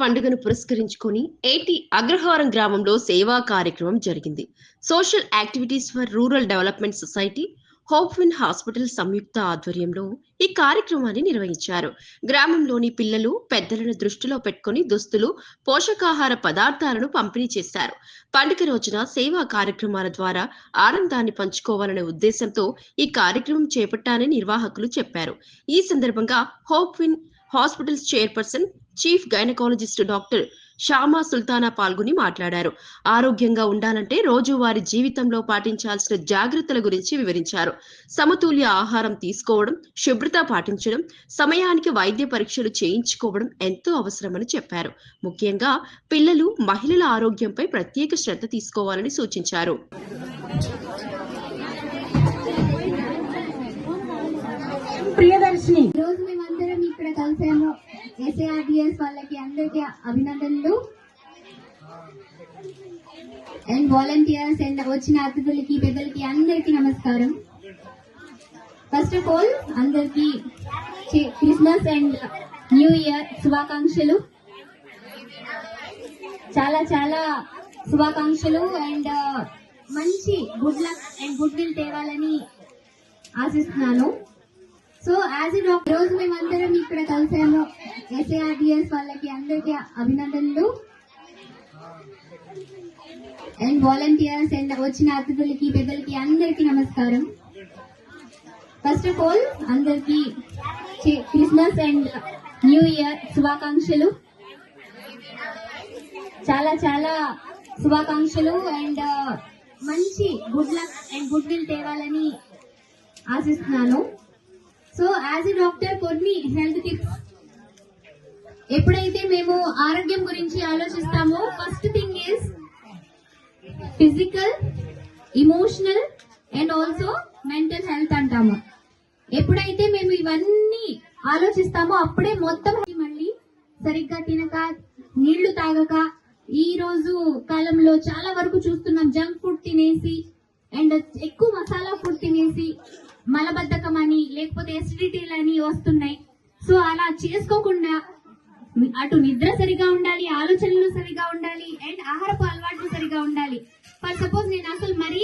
పండుగను పురస్కరించుకొని ఏటి అగ్రహారం గ్రామంలో సేవా కార్యక్రమం జరిగింది. Social activities for rural development society, hope win hospital సంయుక్త ఆధ్వర్యంలో ఈ కార్యక్రమాన్ని నిర్వహించారు. గ్రామంలోని పిల్లలు, పెద్దలను దృష్టిలో పెట్టుకుని దుస్తులు, పోషకాహార పదార్థాలను పంపిణీ చేశారు. పండుగ రోజున సేవా కార్యక్రమాల ద్వారా ఆనందాన్ని పంచుకోవాలనే ఉద్దేశంతో ఈ కార్యక్రమం చేపట్టాలని నిర్వాహకులు చెప్పారు. ఈ సందర్భంగా hope win hospitals chairperson, chief gynaecologist doctor Shama Sultana పాల్గొని మాట్లాడారు. ఆరోగ్యంగా ఉండాలంటే రోజువారీ జీవితంలో పాటించాల్సిన జాగ్రత్తల గురించి వివరించారు. సమతుల్య ఆహారం తీసుకోవడం, శుభ్రత పాటించడం, సమయానికి వైద్య పరీక్షలు చేయించుకోవడం ఎంతో అవసరమని చెప్పారు. ముఖ్యంగా పిల్లలు, మహిళల ఆరోగ్యంపై ప్రత్యేక శ్రద్ధ తీసుకోవాలని సూచించారు. ప్రియదర్శిని రోజు మేమందరం ఇక్కడ కలిసాము. SARDS వాళ్ళకి అందరికీ అభినందనలు. అండ్ వాలంటీర్స్ అండ్ వచ్చిన అతిథులకి, పెద్దలకి అందరికీ నమస్కారం. ఫస్ట్ ఆఫ్ ఆల్ అందరికీ క్రిస్మస్ అండ్ న్యూ ఇయర్ శుభాకాంక్షలు. చాలా చాలా శుభాకాంక్షలు అండ్ మంచి good luck and good will తేవాలని ఆశిస్తున్నాను. సో యాజ్ ఎ డాక్టర్ రోజు మేమందరం ఇక్కడ కలిసాము. SARDS వాళ్ళకి అందరికీ అభినందనలు. అండ్ వాలంటీర్స్ అండ్ వచ్చిన అతిథులకి, పెద్దలకి అందరికీ నమస్కారం. ఫస్ట్ ఆఫ్ ఆల్ అందరికీ క్రిస్మస్ అండ్ న్యూ ఇయర్ శుభాకాంక్షలు. చాలా చాలా శుభాకాంక్షలు అండ్ మంచి good luck and good will తేవాలని ఆశిస్తున్నాను. సో యాజ్ ఎ డాక్టర్ కొన్ని హెల్త్ టిప్స్. ఎప్పుడైతే మేము ఆరోగ్యం గురించి ఆలోచిస్తామో first thing is physical, emotional and also mental health అంటాము. ఎప్పుడైతే మేము ఇవన్నీ ఆలోచిస్తామో అప్పుడే మొత్తం మళ్ళీ సరిగ్గా తినక, నీళ్లు తాగక, ఈ రోజు కాలంలో చాలా వరకు చూస్తున్నాం జంక్ ఫుడ్ తినేసి అండ్ ఎక్కువ మసాలా ఫుడ్ తినేసి మలబద్ధకం అని, లేకపోతే ఎసిడిటీలని వస్తున్నాయి. సో అలా చేసుకోకుండా అటు నిద్ర సరిగా ఉండాలి, ఆలోచనలు సరిగా ఉండాలి అండ్ ఆహారపు అలవాట్లు సరిగా ఉండాలి. ఫర్ సపోజ్ నేను అసలు మరీ